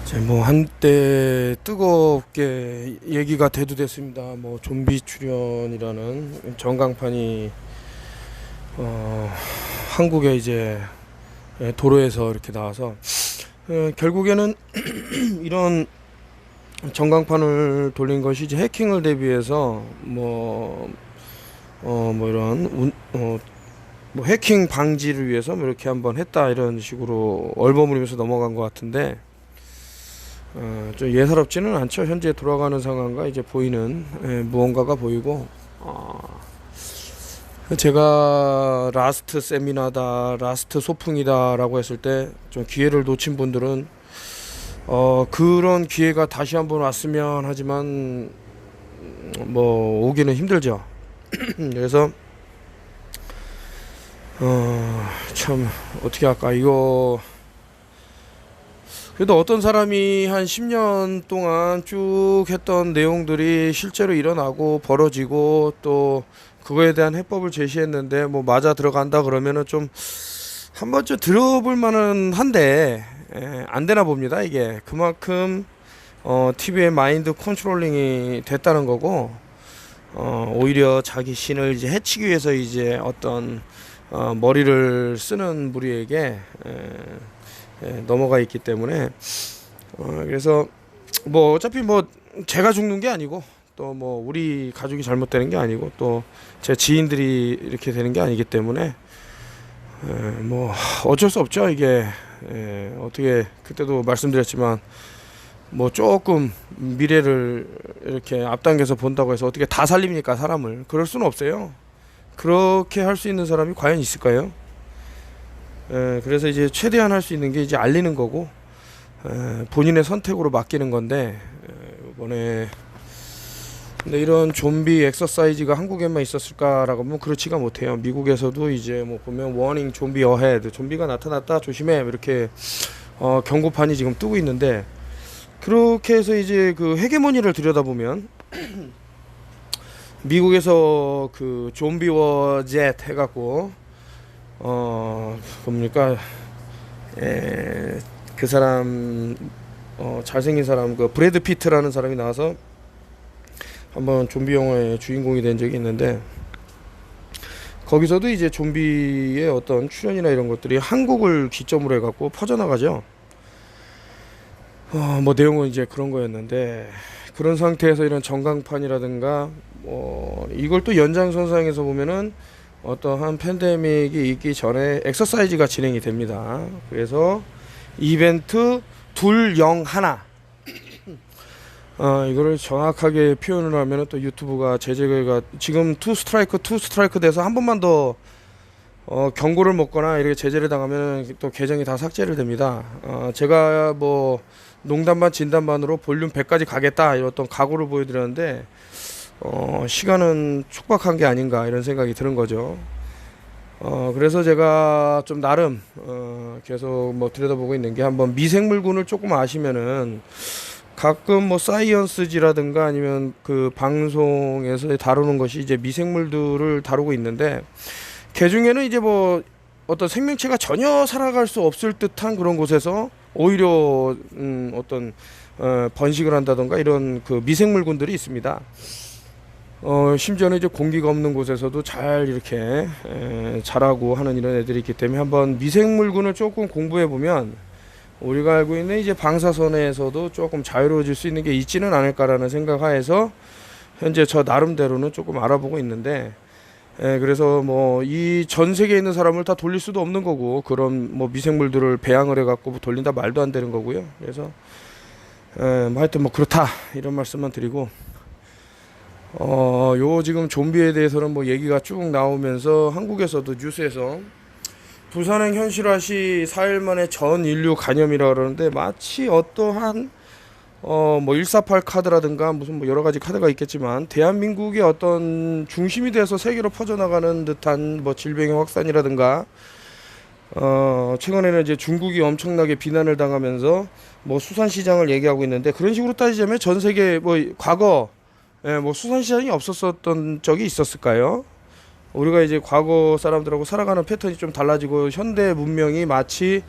이제 뭐 한때 뜨겁게 얘기가 대두됐습니다. 뭐 좀비 출연이라는 전광판이 한국에 이제 도로에서 이렇게 나와서 결국에는 이런 전광판을 돌린 것이 이제 해킹을 대비해서 뭐 이런 뭐 해킹 방지를 위해서 뭐 이렇게 한번 했다 이런 식으로 얼버무리면서 넘어간 것 같은데 좀 예사롭지는 않죠. 현재 돌아가는 상황과 이제 보이는 무언가가 보이고 제가 라스트 세미나다, 라스트 소풍이다라고 했을 때 좀 기회를 놓친 분들은 그런 기회가 다시 한번 왔으면 하지만 뭐 오기는 힘들죠. 그래서 참 어떻게 할까 이거. 그래도 어떤 사람이 한 10년 동안 쭉 했던 내용들이 실제로 일어나고 벌어지고 또 그거에 대한 해법을 제시했는데 뭐 맞아 들어간다 그러면은 좀 한 번쯤 들어볼 만은 한데 안 되나 봅니다. 이게 그만큼 TV의 마인드 컨트롤링이 됐다는 거고 오히려 자기 신을 이제 해치기 위해서 이제 어떤 머리를 쓰는 무리에게 넘어가 있기 때문에 그래서 뭐 어차피 뭐 제가 죽는 게 아니고 또 뭐 우리 가족이 잘못되는 게 아니고 또 제 지인들이 이렇게 되는 게 아니기 때문에 뭐 어쩔 수 없죠. 이게 어떻게 그때도 말씀드렸지만 뭐 조금 미래를 이렇게 앞당겨서 본다고 해서 어떻게 다 살립니까 사람을. 그럴 수는 없어요. 그렇게 할 수 있는 사람이 과연 있을까요? 그래서 이제 최대한 할 수 있는 게 이제 알리는 거고 본인의 선택으로 맡기는 건데 이번에 근데 이런 좀비 엑서사이즈가 한국에만 있었을까라고 하면 그렇지가 못해요. 미국에서도 이제 뭐 보면 워닝 좀비 어헤드, 좀비가 나타났다 조심해 이렇게 경고판이 지금 뜨고 있는데 그렇게 해서 이제 그 헤게모니를 들여다보면 미국에서 그 좀비 워젯 해갖고 뭡니까 그 사람 잘생긴 사람 그 브래드 피트라는 사람이 나와서 한번 좀비 영화의 주인공이 된 적이 있는데 거기서도 이제 좀비의 어떤 출연이나 이런 것들이 한국을 기점으로 해갖고 퍼져나가죠. 뭐 내용은 이제 그런 거였는데 그런 상태에서 이런 전광판이라든가 이걸 또 연장선상에서 보면은 어떠한 팬데믹이 있기 전에 엑서사이즈가 진행이 됩니다. 그래서 이벤트 둘영 하나 이거를 정확하게 표현을 하면 또 유튜브가 제재가 지금 투 스트라이크 돼서 한 번만 더 경고를 먹거나 이렇게 제재를 당하면 또 계정이 다 삭제를 됩니다. 제가 뭐 농담 반 진담 반으로 볼륨 100까지 가겠다 이런 어떤 각오를 보여드렸는데 시간은 촉박한 게 아닌가 이런 생각이 드는 거죠. 그래서 제가 좀 나름 계속 뭐 들여다보고 있는 게 한번 미생물군을 조금 아시면은 가끔 뭐 사이언스지라든가 아니면 그 방송에서 다루는 것이 이제 미생물들을 다루고 있는데 그 중에는 이제 뭐 어떤 생명체가 전혀 살아갈 수 없을 듯한 그런 곳에서 오히려 어떤 번식을 한다던가 이런 그 미생물군들이 있습니다. 심지어는 이제 공기가 없는 곳에서도 잘 이렇게 자라고 하는 이런 애들이 있기 때문에 한번 미생물군을 조금 공부해 보면 우리가 알고 있는 이제 방사선에서도 조금 자유로워질 수 있는 게 있지는 않을까라는 생각하에서 현재 저 나름대로는 조금 알아보고 있는데 그래서 뭐 이 전 세계에 있는 사람을 다 돌릴 수도 없는 거고 그런 뭐 미생물들을 배양을 해갖고 돌린다 말도 안 되는 거고요. 그래서 뭐 하여튼 뭐 그렇다 이런 말씀만 드리고 요 지금 좀비에 대해서는 뭐 얘기가 쭉 나오면서 한국에서도 뉴스에서 부산행 현실화시 4일 만에 전 인류 간염이라 그러는데 마치 어떠한 뭐 148 카드라든가 무슨 뭐 여러 가지 카드가 있겠지만 대한민국의 어떤 중심이 돼서 세계로 퍼져나가는 듯한 뭐 질병의 확산이라든가 최근에는 이제 중국이 엄청나게 비난을 당하면서 뭐 수산시장을 얘기하고 있는데 그런 식으로 따지자면 전 세계 뭐 과거 뭐 수산시장이 없었던 적이 있었을까요? 우리가 이제 과거 사람들하고 살아가는 패턴이 좀 달라지고 현대 문명이 마치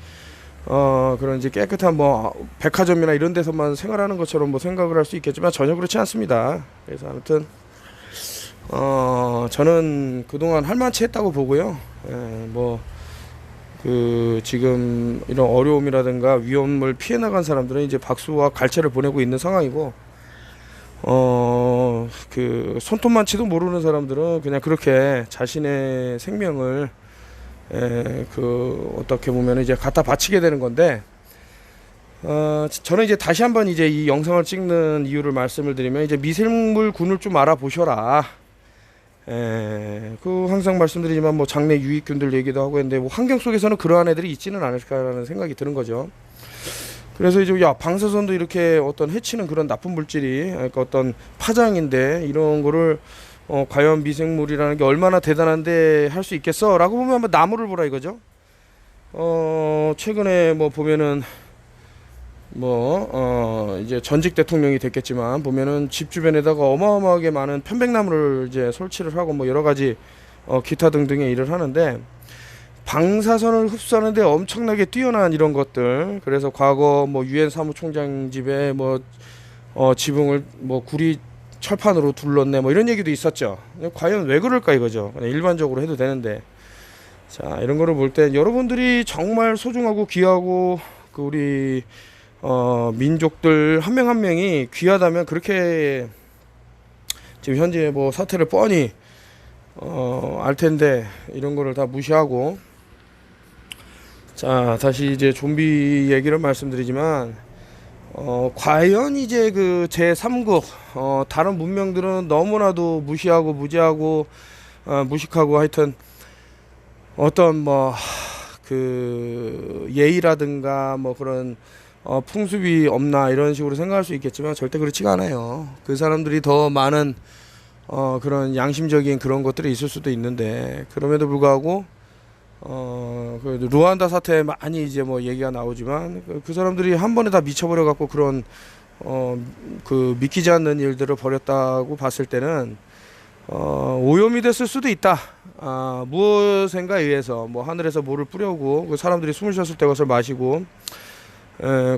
그런 이제 깨끗한 뭐 백화점이나 이런 데서만 생활하는 것처럼 뭐 생각을 할 수 있겠지만 전혀 그렇지 않습니다. 그래서 아무튼 저는 그동안 할 만치 했다고 보고요. 뭐 그 지금 이런 어려움이라든가 위험을 피해 나간 사람들은 이제 박수와 갈채를 보내고 있는 상황이고, 그 손톱만치도 모르는 사람들은 그냥 그렇게 자신의 생명을 그 어떻게 보면 이제 갖다 바치게 되는 건데, 저는 이제 다시 한번 이제 이 영상을 찍는 이유를 말씀을 드리면, 이제 미생물군을 좀 알아보셔라. 그 항상 말씀드리지만 뭐 장내 유익균들 얘기도 하고 했는데, 뭐 환경 속에서는 그러한 애들이 있지는 않을까라는 생각이 드는 거죠. 그래서 이제 야, 방사선도 이렇게 어떤 해치는 그런 나쁜 물질이, 그러니까 어떤 파장인데 이런 거를 과연 미생물이라는 게 얼마나 대단한데 할 수 있겠어? 라고 보면 한번 나무를 보라 이거죠. 최근에 뭐 보면은 이제 전직 대통령이 됐겠지만 보면은 집 주변에다가 어마어마하게 많은 편백나무를 이제 설치를 하고 뭐 여러 가지 기타 등등의 일을 하는데, 방사선을 흡수하는데 엄청나게 뛰어난 이런 것들. 그래서 과거 뭐 유엔 사무총장 집에 뭐 지붕을 뭐 구리 철판으로 둘렀네 뭐 이런 얘기도 있었죠. 과연 왜 그럴까 이거죠. 그냥 일반적으로 해도 되는데, 자, 이런 거를 볼 때 여러분들이 정말 소중하고 귀하고 그 우리 민족들 한 명 한 명이 귀하다면 그렇게 지금 현재 뭐 사태를 뻔히 알 텐데 이런 거를 다 무시하고, 자, 다시 이제 좀비 얘기를 말씀드리지만, 과연 이제 그 제3국 다른 문명들은 너무나도 무시하고 무지하고 무식하고 하여튼 어떤 뭐 그 예의라든가 뭐 그런 풍습이 없나 이런 식으로 생각할 수 있겠지만 절대 그렇지가 않아요. 그 사람들이 더 많은 그런 양심적인 그런 것들이 있을 수도 있는데, 그럼에도 불구하고 그 루안다 사태 많이 이제 뭐 얘기가 나오지만 그 사람들이 한 번에 다 미쳐버려 갖고 그런 그 믿기지 않는 일들을 벌였다고 봤을 때는 오염이 됐을 수도 있다. 무엇인가 의해서 뭐 하늘에서 물을 뿌려오고 그 사람들이 숨을 쉬었을 때 그것을 마시고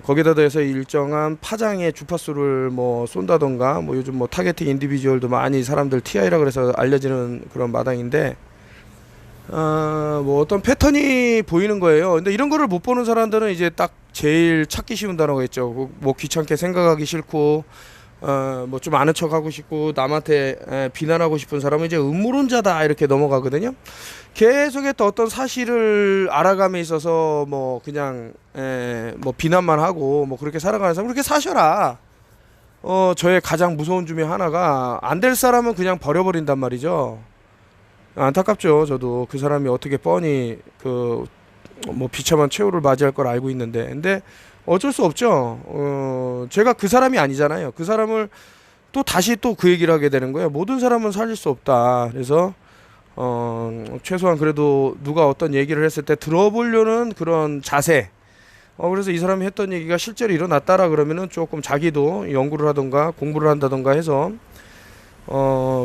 거기다 대해서 일정한 파장의 주파수를 뭐 쏜다던가, 뭐 요즘 뭐 타겟팅 인디비주얼도 많이 사람들 TI라 그래서 알려지는 그런 마당인데, 뭐 어떤 패턴이 보이는 거예요. 근데 이런 거를 못 보는 사람들은 이제 딱 제일 찾기 쉬운 단어가 있죠. 뭐 귀찮게 생각하기 싫고 뭐 좀 아는 척 하고 싶고 남한테 비난하고 싶은 사람은 이제 음모론자다 이렇게 넘어가거든요. 계속해 또 어떤 사실을 알아감에 있어서 뭐 그냥 뭐 비난만 하고 뭐 그렇게 살아가는 사람, 그렇게 사셔라. 저의 가장 무서운 중에 하나가, 안 될 사람은 그냥 버려버린단 말이죠. 안타깝죠. 저도 그 사람이 어떻게 뻔히 그 뭐 비참한 최후를 맞이할 걸 알고 있는데, 근데 어쩔 수 없죠. 제가 그 사람이 아니잖아요. 그 사람을 또 다시 또 그 얘기를 하게 되는 거예요. 모든 사람은 살릴 수 없다. 그래서 최소한 그래도 누가 어떤 얘기를 했을 때 들어보려는 그런 자세. 그래서 이 사람이 했던 얘기가 실제로 일어났다라 그러면은 조금 자기도 연구를 하던가 공부를 한다던가 해서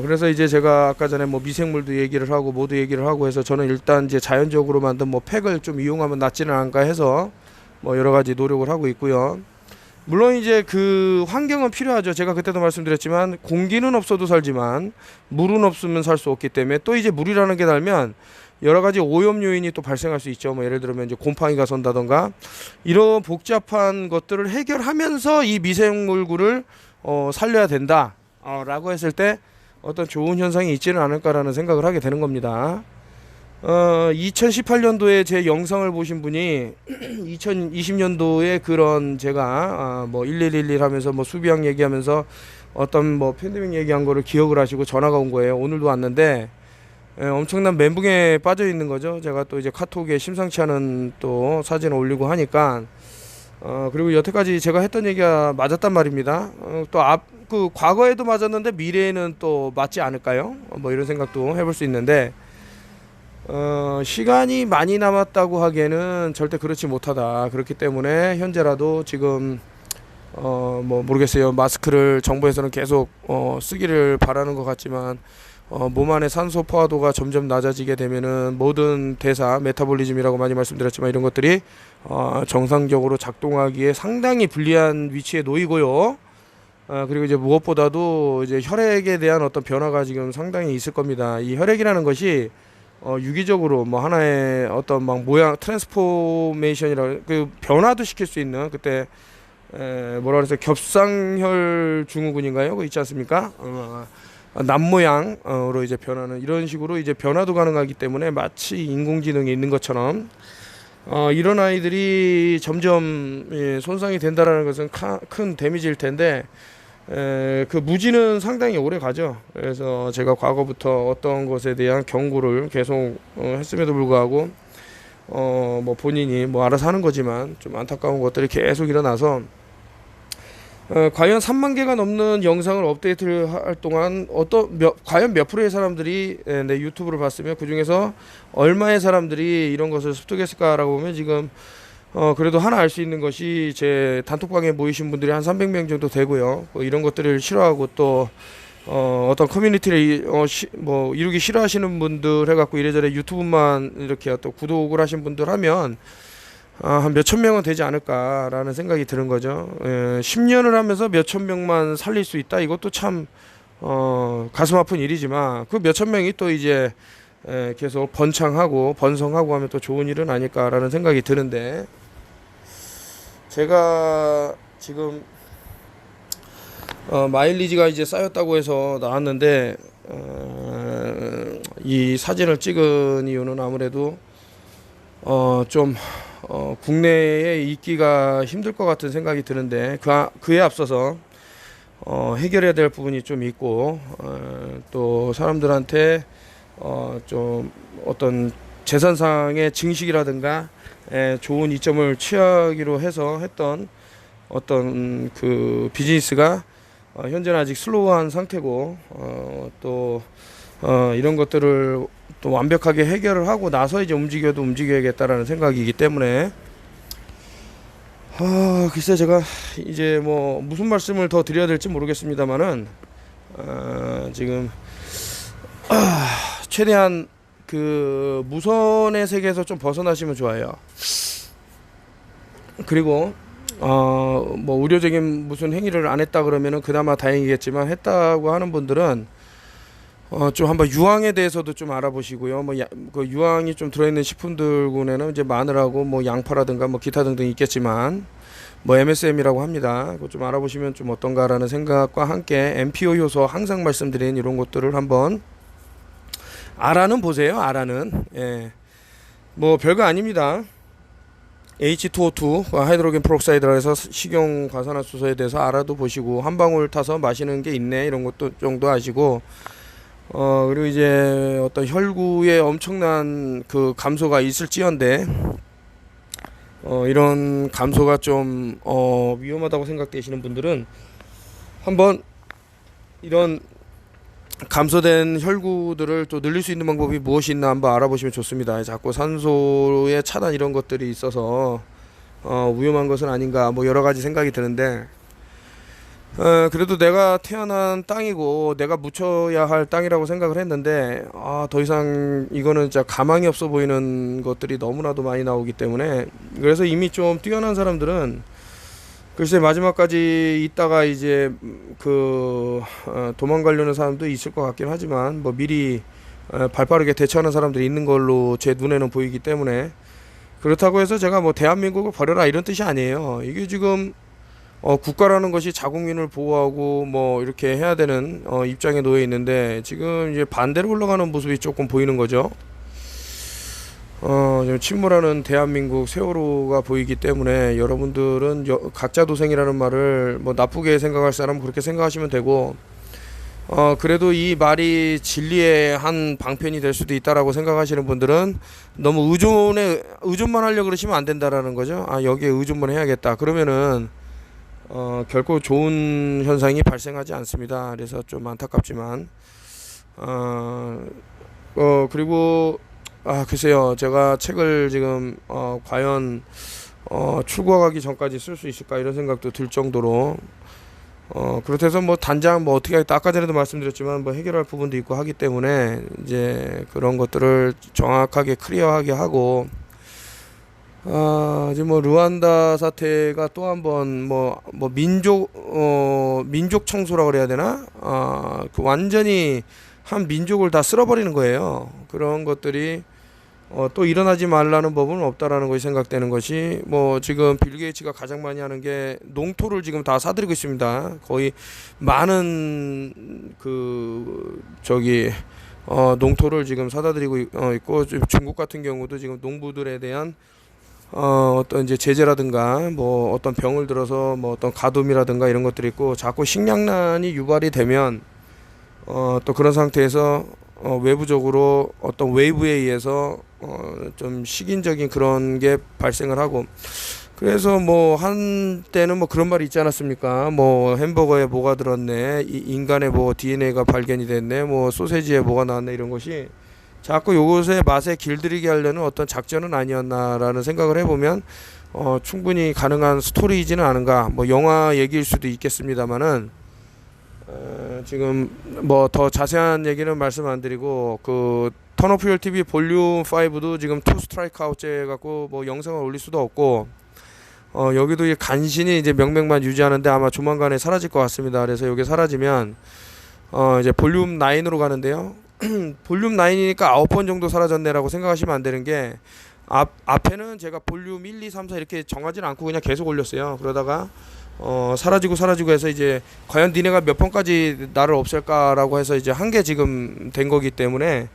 그래서 이제 제가 아까 전에 뭐 미생물도 얘기를 하고 모두 얘기를 하고 해서, 저는 일단 이제 자연적으로 만든 뭐 팩을 좀 이용하면 낫지는 않을까 해서 뭐 여러 가지 노력을 하고 있고요. 물론 이제 그 환경은 필요하죠. 제가 그때도 말씀드렸지만 공기는 없어도 살지만 물은 없으면 살 수 없기 때문에, 또 이제 물이라는 게 달면 여러 가지 오염 요인이 또 발생할 수 있죠. 뭐 예를 들면 이제 곰팡이가 선다던가 이런 복잡한 것들을 해결하면서 이 미생물군을 살려야 된다. 라고 했을 때 어떤 좋은 현상이 있지는 않을까라는 생각을 하게 되는 겁니다. 2018년도에 제 영상을 보신 분이 2020년도에 그런 제가 뭐 1111 하면서 뭐 수비양 얘기하면서 어떤 뭐 팬데믹 얘기한 거를 기억을 하시고 전화가 온 거예요. 오늘도 왔는데 엄청난 멘붕에 빠져 있는 거죠. 제가 또 이제 카톡에 심상치 않은 또 사진을 올리고 하니까 그리고 여태까지 제가 했던 얘기가 맞았단 말입니다. 또 그 과거에도 맞았는데 미래에는 또 맞지 않을까요? 뭐 이런 생각도 해볼 수 있는데, 시간이 많이 남았다고 하기에는 절대 그렇지 못하다. 그렇기 때문에 현재라도 지금 뭐 모르겠어요. 마스크를 정부에서는 계속 쓰기를 바라는 것 같지만 몸 안의 산소 포화도가 점점 낮아지게 되면은 모든 대사, 메타볼리즘이라고 많이 말씀드렸지만 이런 것들이 정상적으로 작동하기에 상당히 불리한 위치에 놓이고요. 그리고 이제 무엇보다도 이제 혈액에 대한 어떤 변화가 지금 상당히 있을 겁니다. 이 혈액이라는 것이 유기적으로 뭐 하나의 어떤 막 모양 트랜스포메이션이라 그 변화도 시킬 수 있는 그때 뭐라 그래서 겹상혈 증후군인가요? 그거 있지 않습니까? 남모양으로 이제 변하는 이런 식으로 이제 변화도 가능하기 때문에 마치 인공지능이 있는 것처럼 이런 아이들이 점점 손상이 된다라는 것은 큰 데미지일 텐데 그 무지는 상당히 오래 가죠. 그래서 제가 과거부터 어떤 것에 대한 경고를 계속 했음에도 불구하고 뭐 본인이 뭐 알아서 하는 거지만 좀 안타까운 것들이 계속 일어나서 과연 3만 개가 넘는 영상을 업데이트를 할 동안 과연 몇 프로의 사람들이 내 유튜브를 봤으며 그 중에서 얼마의 사람들이 이런 것을 습득했을까라고 보면 지금 그래도 하나 알 수 있는 것이 제 단톡방에 모이신 분들이 한 300명 정도 되고요. 이런 것들을 싫어하고 또 어떤 커뮤니티를 뭐 이루기 싫어하시는 분들 해갖고 이래저래 유튜브만 이렇게 또 구독을 하신 분들 하면 한 몇천 명은 되지 않을까라는 생각이 드는 거죠. 10년을 하면서 몇천 명만 살릴 수 있다. 이것도 참 가슴 아픈 일이지만 그 몇천 명이 또 이제 계속 번성하고 하면 또 좋은 일은 아닐까라는 생각이 드는데 제가 지금 마일리지가 이제 쌓였다고 해서 나왔는데 이 사진을 찍은 이유는 아무래도 좀 국내에 있기가 힘들 것 같은 생각이 드는데 그에 앞서서 해결해야 될 부분이 좀 있고 또 사람들한테 좀 어떤 재산상의 증식이라든가 좋은 이점을 취하기로 해서 했던 어떤 그 비즈니스가 현재는 아직 슬로우한 상태고 또 이런 것들을 또 완벽하게 해결을 하고 나서 이제 움직여야겠다라는 생각이기 때문에 글쎄 제가 이제 뭐 무슨 말씀을 더 드려야 될지 모르겠습니다만은 지금 최대한 그 무선의 세계에서 좀 벗어나시면 좋아요. 그리고 뭐 의료적인 무슨 행위를 안 했다 그러면은 그나마 다행이겠지만 했다고 하는 분들은 좀 한번 유황에 대해서도 좀 알아보시고요. 그 유황이 좀 들어있는 식품들군에는 이제 마늘하고 뭐 양파라든가 뭐 기타 등등 있겠지만 뭐 MSM이라고 합니다. 그거 좀 알아보시면 좀 어떤가라는 생각과 함께 MPO 효소 항상 말씀드린 이런 것들을 한번 알아는 보세요. 알아는 뭐 별거 아닙니다. H2O2 하이드로겐 프록사이드라 해서 식용 과산화수소에 대해서 알아도 보시고 한 방울 타서 마시는 게 있네 이런 것도 정도 아시고 그리고 이제 어떤 혈구에 엄청난 그 감소가 있을지언데 이런 감소가 좀 위험하다고 생각되시는 분들은 한번 이런 감소된 혈구들을 또 늘릴 수 있는 방법이 무엇이 있나 한번 알아보시면 좋습니다. 자꾸 산소의 차단 이런 것들이 있어서 위험한 것은 아닌가 뭐 여러 가지 생각이 드는데 그래도 내가 태어난 땅이고 내가 묻혀야 할 땅이라고 생각을 했는데 더 이상 이거는 진짜 가망이 없어 보이는 것들이 너무나도 많이 나오기 때문에 그래서 이미 좀 뛰어난 사람들은 글쎄 마지막까지 있다가 이제 그 도망가려는 사람도 있을 것 같긴 하지만 뭐 미리 발빠르게 대처하는 사람들이 있는 걸로 제 눈에는 보이기 때문에 그렇다고 해서 제가 뭐 대한민국을 버려라 이런 뜻이 아니에요. 이게 지금 국가라는 것이 자국민을 보호하고 뭐 이렇게 해야 되는 입장에 놓여 있는데 지금 이제 반대로 흘러가는 모습이 조금 보이는 거죠. 좀 침몰하는 대한민국 세월호가 보이기 때문에 여러분들은 가짜 도생이라는 말을 뭐 나쁘게 생각할 사람은 그렇게 생각하시면 되고 그래도 이 말이 진리의 한 방편이 될 수도 있다라고 생각하시는 분들은 너무 의존만 하려고 그러시면 안 된다라는 거죠. 여기에 의존만 해야겠다 그러면은 결코 좋은 현상이 발생하지 않습니다. 그래서 좀 안타깝지만 그리고 글쎄요 제가 책을 지금 과연 출고하기 전까지 쓸 수 있을까 이런 생각도 들 정도로 그렇다고 해서 뭐 단장 뭐 어떻게 하겠다 아까 전에도 말씀드렸지만 뭐 해결할 부분도 있고 하기 때문에 이제 그런 것들을 정확하게 클리어하게 하고 이제 뭐 르완다 사태가 또 한번 뭐 민족 청소라고 그래야 되나? 그 완전히 한 민족을 다 쓸어버리는 거예요. 그런 것들이 또 일어나지 말라는 법은 없다라는 것이 생각되는 것이 뭐 지금 빌 게이츠가 가장 많이 하는 게 농토를 지금 다 사들이고 있습니다. 거의 많은 그 저기 농토를 지금 사다 드리고 있고 중국 같은 경우도 지금 농부들에 대한 어떤 이제 제재라든가 뭐 어떤 병을 들어서 뭐 어떤 가뭄이라든가 이런 것들이 있고 자꾸 식량난이 유발이 되면 또 그런 상태에서 외부적으로 어떤 웨이브에 의해서 좀 식인적인 그런 게 발생을 하고 그래서 뭐 한때는 뭐 그런 말이 있지 않았습니까? 뭐 햄버거에 뭐가 들었네, 인간의 뭐 DNA가 발견이 됐네, 뭐 소세지에 뭐가 나왔네 이런 것이 자꾸 요것의 맛에 길들이게 하려는 어떤 작전은 아니었나라는 생각을 해보면 충분히 가능한 스토리이지는 않은가. 뭐 영화 얘기일 수도 있겠습니다만은 지금 뭐 더 자세한 얘기는 말씀 안 드리고 그 턴오프 TV 볼륨 5도 지금 투 스트라이크 아웃제 갖고 뭐 영상을 올릴 수도 없고 여기도 간신히 이제 명맥만 유지하는데 아마 조만간에 사라질 것 같습니다. 그래서 여기 사라지면 이제 볼륨 9으로 가는데요. 볼륨 9이니까 9번 정도 사라졌네라고 생각하시면 안 되는 게 앞에는 제가 볼륨 1, 2, 3, 4 이렇게 정하지는 않고 그냥 계속 올렸어요. 그러다가 사라지고 해서 이제 과연 니네가 몇 번까지 나를 없앨까라고 해서 이제 한 개 지금 된 거기 때문에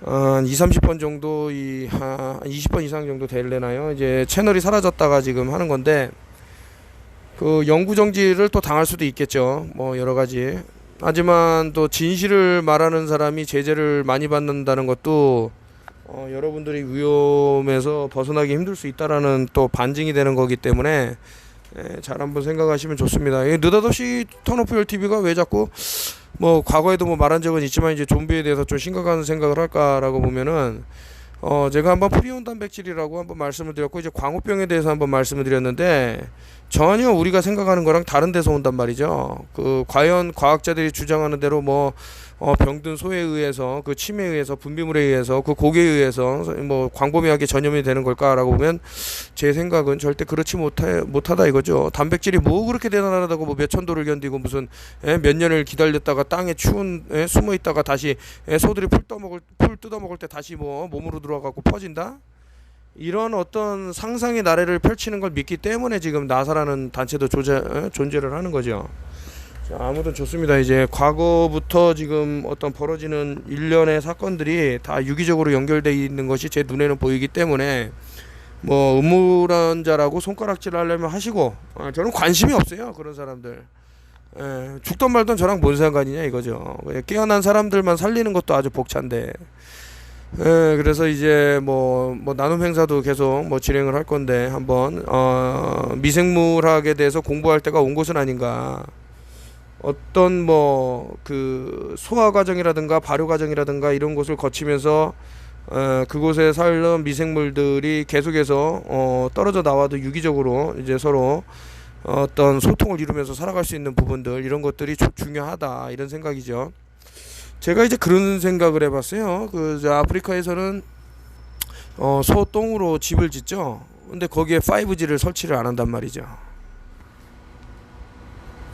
한 2, 30번 정도 한 20번 이상 정도 될래나요? 이제 채널이 사라졌다가 지금 하는 건데 그 영구 정지를 또 당할 수도 있겠죠. 뭐 여러 가지. 하지만 또 진실을 말하는 사람이 제재를 많이 받는다는 것도 여러분들이 위험에서 벗어나기 힘들 수 있다라는 또 반증이 되는 거기 때문에 잘 한번 생각하시면 좋습니다. 느닷없이 턴오프 TV가 왜 자꾸 뭐 과거에도 뭐 말한 적은 있지만 이제 좀비에 대해서 좀 심각한 생각을 할까라고 보면은 제가 한번 프리온 단백질이라고 한번 말씀을 드렸고 이제 광우병에 대해서 한번 말씀을 드렸는데 전혀 우리가 생각하는 거랑 다른 데서 온단 말이죠. 그 과연 과학자들이 주장하는 대로 뭐 병든 소에 의해서 그 침에 의해서 분비물에 의해서 그 고기에 의해서 뭐 광범위하게 전염이 되는 걸까라고 보면 제 생각은 절대 그렇지 못하다 이거죠. 단백질이 뭐 그렇게 대단하다고 뭐 몇천 도를 견디고 무슨 몇 년을 기다렸다가 땅에 추운 숨어 있다가 다시 소들이 풀 뜯어먹을 때 다시 뭐 몸으로 들어가고 퍼진다. 이런 어떤 상상의 나래를 펼치는 걸 믿기 때문에 지금 나사라는 단체도 존재를 하는 거죠. 자, 아무튼 좋습니다. 이제 과거부터 지금 어떤 벌어지는 일련의 사건들이 다 유기적으로 연결되어 있는 것이 제 눈에는 보이기 때문에 뭐 음모론자라고 손가락질 하려면 하시고 저는 관심이 없어요. 그런 사람들. 죽던 말던 저랑 뭔 상관이냐 이거죠. 깨어난 사람들만 살리는 것도 아주 벅찬데 그래서 이제 뭐 나눔 행사도 계속 뭐 진행을 할 건데 한번 미생물학에 대해서 공부할 때가 온 것은 아닌가. 어떤 뭐 그 소화 과정이라든가 발효 과정이라든가 이런 것을 거치면서 그곳에 살는 미생물들이 계속해서 떨어져 나와도 유기적으로 이제 서로 어떤 소통을 이루면서 살아갈 수 있는 부분들 이런 것들이 중요하다 이런 생각이죠. 제가 이제 그런 생각을 해봤어요. 그 아프리카에서는 소똥으로 집을 짓죠. 근데 거기에 5G를 설치를 안 한단 말이죠.